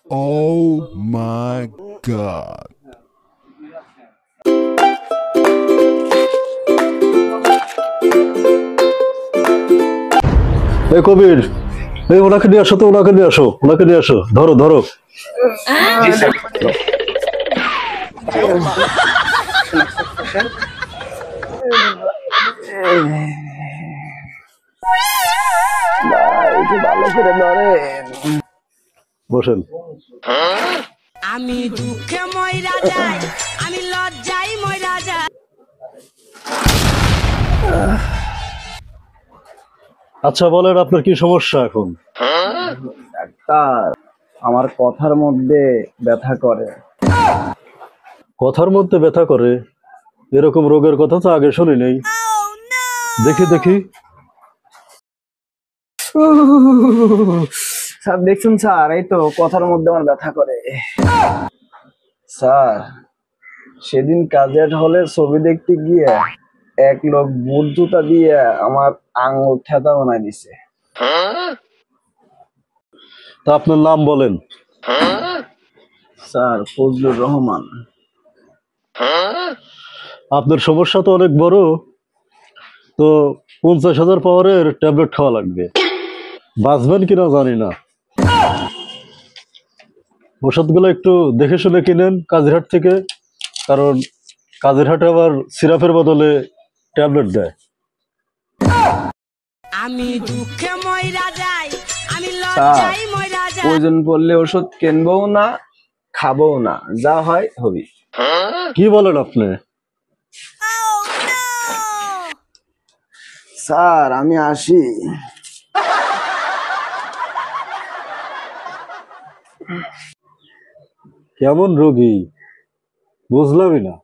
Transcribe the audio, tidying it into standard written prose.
Oh my God. এই কবির, এই ওনাকে নিয়ে আসো তো, ওনাকে নিয়ে আসো, ওনাকে নিয়ে আসো, ধরো ধরো। একটু ভালো করে ধরেন। বসেন। আমি দুঃখে ময়রা যাই, আমি লজ্জাই ময়রা যাই। আচ্ছা বলেন, আপনার কি সমস্যা এখন? ডাক্তার, আমার কথার মধ্যে ব্যথা করে। কথার মধ্যে ব্যথা করে? এরকম রোগের কথা তো আগে শুনি নেই। দেখি দেখি। স্যার দেখছেন স্যার, এই তো কথার মধ্যে আমার ব্যথা করে। স্যার, সেদিন কাজের হলে ছবি দেখতে গিয়ে এক লোক বুট জুতা দিয়ে আমার আঙুল থেতা বানাই দিছে। তা আপনার নাম বলেন। স্যার, ফজলুর রহমান। আপনার সমস্যা তো অনেক বড়, তো 50,000 পাওয়ারের ট্যাবলেট খাওয়া লাগবে। বাঁচবেন কিনা জানি না। ওষুধগুলো একটু দেখে শুনে কিনেন কাজিরহাট থেকে, কারণ কাজিরহাটে আবার সিরাপের বদলে ট্যাবলেট দেয়। আমি দুঃখে ময়রা যাই, আমি স্যার, লজ্জাই ময়রা যাই। প্রয়োজন পড়লে ওষুধ কিনবো না, খাবো না, যা হয় হবি। কি বলেন আপনি? স্যার, আমি আসি। কেমন রোগী বুঝলামই না।